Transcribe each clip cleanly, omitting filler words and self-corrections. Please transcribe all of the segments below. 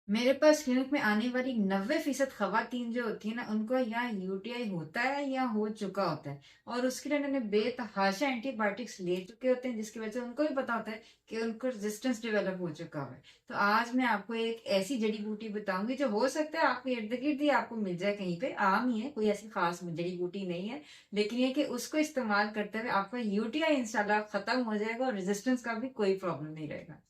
मेरे पास क्लिनिक में आने वाली 90% ख़वातीन जो होती हैं ना, उनको या यूटीआई होता है या हो चुका होता है और उसके लिए उन्होंने बेतहाशा एंटीबायोटिक्स ले चुके होते हैं, जिसकी वजह से उनको भी पता होता है कि उनको रेजिस्टेंस डेवलप हो चुका हुआ है। तो आज मैं आपको एक ऐसी जड़ी-बूटी बताऊँगी जो हो सकता है आपके इर्द-गिर्द ही आपको मिल जाए कहीं पे, आम ही है, कोई ऐसी ख़ास जड़ी-बूटी नहीं है। लेकिन ये कि उसको इस्तेमाल करते हुए आपका यूटीआई इंशाल्लाह ख़त्म हो जाएगा और रेजिस्टेंस का भी कोई प्रॉब्लम नहीं रहेगा।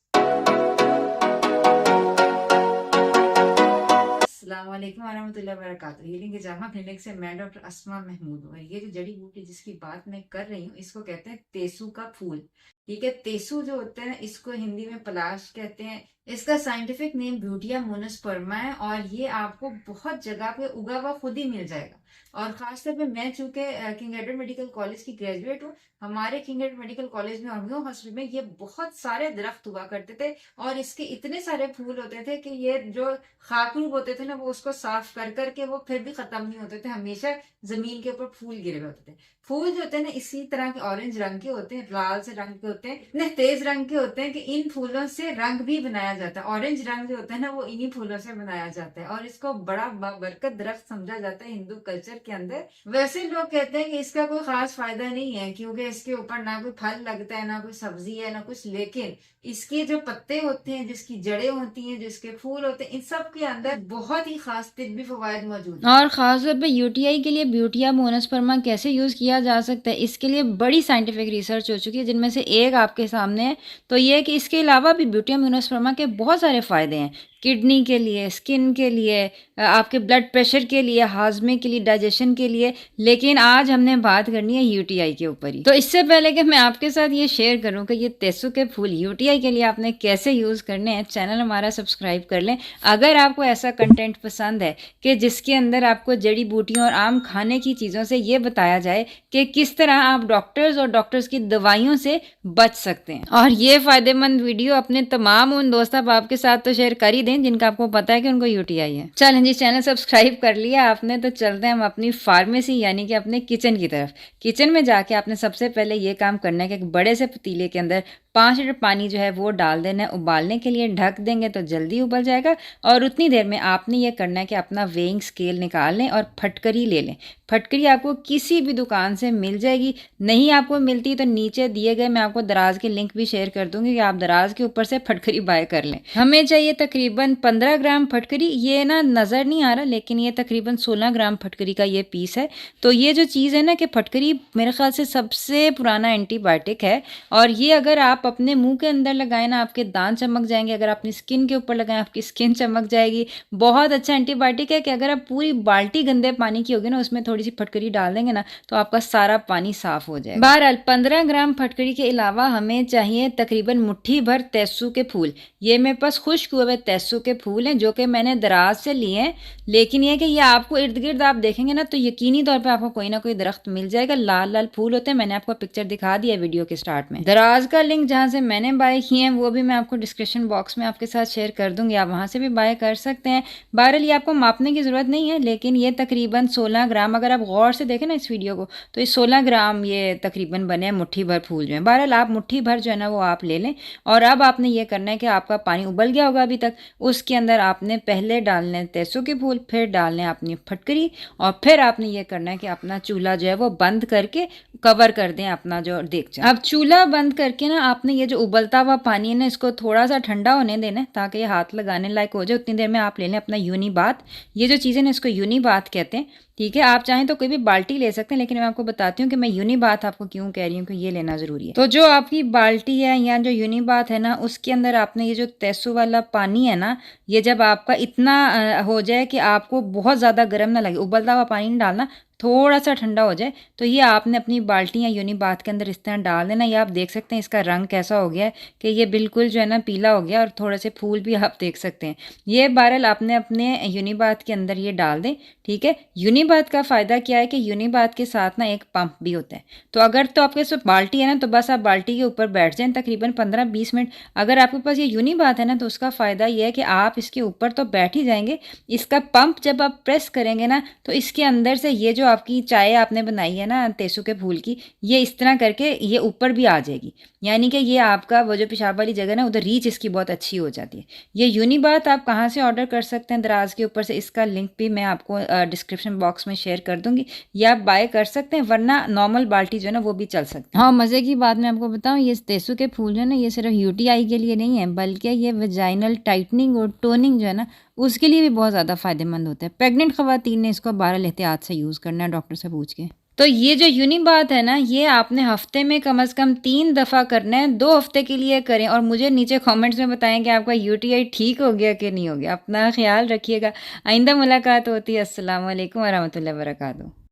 अस्सलाम वालेकुम वरहमतुल्लाहि वबरकातुहू। हीलिंग के जहाँ क्लिनिक से मैं डॉक्टर अस्मा महमूद हूँ। और ये जो जड़ी बूटी जिसकी बात मैं कर रही हूँ, इसको कहते हैं तेसू का फूल। ठीक है, तेसू जो होता है ना, इसको हिंदी में पलाश कहते हैं। इसका साइंटिफिक नेम ब्यूटिया मोनोस्पर्मा है और ये आपको बहुत जगह पे उगा हुआ खुद ही मिल जाएगा। और खासतौर पे मैं चूंकि किंग एडवर्ड मेडिकल कॉलेज की ग्रेजुएट हूँ, हमारे किंग एडवर्ड मेडिकल कॉलेज में और न्यू हॉस्पिटल में ये बहुत सारे दरख्त हुआ करते थे और इसके इतने सारे फूल होते थे कि ये जो खाकरूब होते थे ना, वो उसको साफ कर करके वो फिर भी खत्म नहीं होते थे, हमेशा जमीन के ऊपर फूल गिरे हुए होते थे। फूल जो होते हैं ना, इसी तरह के ऑरेंज रंग के होते हैं, लाल से रंग के होते हैं, इतने तेज रंग के होते हैं कि इन फूलों से रंग भी बनाया जाता है। ऑरेंज रंग जो होता है ना, वो इन्हीं फूलों से बनाया जाता है और इसको बड़ा बरकत दरख्त समझा जाता है हिंदू कल्चर के अंदर। वैसे लोग कहते हैं कि इसका कोई खास फायदा नहीं है, क्योंकि इसके ऊपर ना कोई फल लगता है, ना कोई सब्जी है, ना कुछ, लेकिन इसके जो पत्ते होते हैं, जिसकी जड़ें होती हैं, जिसके फूल होते हैं, इन सब के अंदर बहुत ही खास तिब्बी फवायद मौजूद हैं। और ख़ास तौर पे यूटीआई के लिए ब्यूटिया मोनोस्पर्मा कैसे यूज़ किया जा सकता है, इसके लिए बड़ी साइंटिफिक रिसर्च हो चुकी है, जिनमें से एक आपके सामने है। तो ये है कि इसके अलावा भी ब्यूटिया मोनोस्पर्मा के बहुत सारे फ़ायदे हैं। किडनी के लिए, स्किन के लिए, आपके ब्लड प्रेशर के लिए, हाजमे के लिए, डाइजेशन के लिए। लेकिन आज हमने बात करनी है यूटीआई के ऊपर ही। तो इससे पहले कि मैं आपके साथ ये शेयर करूँ कि ये तेसु के फूल यूटीआई के लिए आपने कैसे यूज़ करने हैं, चैनल हमारा सब्सक्राइब कर लें। अगर आपको ऐसा कंटेंट पसंद है कि जिसके अंदर आपको जड़ी बूटियों और आम खाने की चीज़ों से ये बताया जाए कि किस तरह आप डॉक्टर्स और डॉक्टर्स की दवाइयों से बच सकते हैं, और ये फ़ायदेमंद वीडियो अपने तमाम उन दोस्त अहबाब के साथ तो शेयर कर ही दें जिनका आपको पता है कि उनको यूटीआई है। चलें जी, चैनल सब्सक्राइब कर लिया आपने, तो चलते हैं हम अपनी फार्मेसी यानी कि अपने किचन की तरफ। किचन में जाके आपने सबसे पहले ये काम करना है कि एक बड़े से पतीले के अंदर 5 लीटर पानी जो है वो डाल देना है उबालने के लिए। ढक देंगे तो जल्दी उबल जाएगा। और उतनी देर में आपने ये करना है कि अपना वेइंग स्केल निकाल लें और फटकरी ले लें। फटकरी आपको किसी भी दुकान से मिल जाएगी, नहीं आपको मिलती तो नीचे दिए गए मैं आपको दराज के लिंक भी शेयर कर दूंगी कि आप दराज के ऊपर से फटकरी बाय कर लें। हमें चाहिए तकरीबन 15 ग्राम फटकरी। ये ना नज़र नहीं आ रहा, लेकिन ये तकरीबन 16 ग्राम फटकरी का ये पीस है। तो ये जो चीज़ है ना कि फटकरी मेरे ख्याल से सबसे पुराना एंटीबायोटिक है, और ये अगर आप अपने मुंह के अंदर लगाएं ना, आपके दांत चमक जाएंगे। अगर अपनी स्किन के ऊपर लगाएं, आपकी स्किन चमक जाएगी। बहुत अच्छा एंटीबायोटिक है कि अगर आप पूरी बाल्टी गंदे पानी की होगी ना, उसमें थोड़ी सी फटकरी डाल देंगे ना, तो आपका सारा पानी साफ हो जाएगा। बहरहाल 15 ग्राम फटकरी के अलावा हमें चाहिए तकरीबन मुट्ठी भर तेसू के फूल। ये मेरे पास खुश्क हुए तेसू के फूल हैं, जो कि मैंने दराज से लिए हैं। लेकिन ये कि ये आपको इर्द गिर्द आप देखेंगे ना, तो यकीनी तौर पर आपको कोई ना कोई दरख्त मिल जाएगा। लाल लाल फूल होते हैं, मैंने आपको पिक्चर दिखा दिया वीडियो के स्टार्ट में। दराज का लिंक जहाँ से मैंने बाय किए हैं वो भी मैं आपको डिस्क्रिप्शन बॉक्स में आपके साथ शेयर कर दूंगी, आप वहाँ से भी बाय कर सकते हैं। बहरहाल ये आपको मापने की ज़रूरत नहीं है, लेकिन ये तकरीबन 16 ग्राम, अगर आप गौर से देखें ना इस वीडियो को, तो ये 16 ग्राम ये तकरीबन बने हैं मुट्ठी भर फूल जो है। बहरहाल आप मुट्ठी भर जो है ना वो आप ले लें। और अब आपने ये करना है कि आपका पानी उबल गया होगा अभी तक, उसके अंदर आपने पहले डालने हैं तेसू के फूल, फिर डालने हैं अपनी फटकरी, और फिर आपने ये करना है कि अपना चूल्हा जो है वो बंद करके कवर कर दें अपना जो देगचा। अब चूल्हा बंद करके ना आपने ये जो उबलता हुआ पानी है ना, इसको थोड़ा सा ठंडा होने देना है ताकि ये हाथ लगाने लायक हो जाए। उतनी देर में आप ले लें अपना यूनी बाथ। ये जो चीज़ है ना, इसको यूनी बाथ कहते हैं। ठीक है, आप चाहें तो कोई भी बाल्टी ले सकते हैं, लेकिन मैं आपको बताती हूँ कि मैं यूनी बाथ आपको क्यों कह रही हूँ कि ये लेना ज़रूरी है। तो जो आपकी बाल्टी है या जो यूनी बाथ है ना, उसके अंदर आपने ये जो तेसू वाला पानी है ना, ये जब आपका इतना हो जाए कि आपको बहुत ज़्यादा गर्म ना लगे, उबलता हुआ पानी नहीं डालना, थोड़ा सा ठंडा हो जाए, तो ये आपने अपनी बाल्टी या यूनी बाथ के अंदर इस तरह डाल देना। ये आप देख सकते हैं इसका रंग कैसा हो गया है कि ये बिल्कुल जो है ना पीला हो गया, और थोड़े से फूल भी आप देख सकते हैं। ये बहरहाल आपने अपने यूनी बाथ के अंदर ये डाल दें। ठीक है, यूनी बाथ का फ़ायदा क्या है कि यूनी बाथ के साथ ना एक पंप भी होता है। तो अगर तो आपके पास बाल्टी है ना, तो बस आप बाल्टी के ऊपर बैठ जाएं तकरीबन 15-20 मिनट। अगर आपके पास ये यूनी बाथ है ना, तो उसका फ़ायदा ये है कि आप इसके ऊपर तो बैठ ही जाएंगे, इसका पंप जब आप प्रेस करेंगे ना, तो इसके अंदर से ये जो जो आपकी चाय आपने बनाई है ना तेसू के फूल की, ये इस तरह करके ये ऊपर भी आ जाएगी, यानी कि ये आपका वो जो पेशाब वाली जगह ना उधर रीच इसकी बहुत अच्छी हो जाती है। ये यूनिबाथ आप कहाँ से ऑर्डर कर सकते हैं दराज के ऊपर से, इसका लिंक भी मैं आपको डिस्क्रिप्शन बॉक्स में शेयर कर दूंगी, ये आप बाय कर सकते हैं, वरना नॉर्मल बाल्टी जो है ना वो भी चल सकती है। हाँ, मज़े की बात मैं आपको बताऊँ, ये तेसू के फूल जो है ना ये सिर्फ यूटीआई के लिए नहीं है, बल्कि ये वेजाइनल टाइटनिंग और टोनिंग जो है ना उसके लिए भी बहुत ज़्यादा फ़ायदेमंद होता है। प्रेग्नेंट ख़वातीन ने इसको बहरहाल एहतियात से यूज़ करना है डॉक्टर से पूछ के। तो ये जो यूनिबाथ है ना, ये आपने हफ्ते में कम से कम 3 दफ़ा करना है, 2 हफ्ते के लिए करें और मुझे नीचे कमेंट्स में बताएं कि आपका यूटीआई ठीक हो गया कि नहीं हो गया। अपना ख्याल रखिएगा। आइंदा मुलाकात होती है। अस्सलाम वालेकुम वरहमतुल्लाहि वबरकातुहू।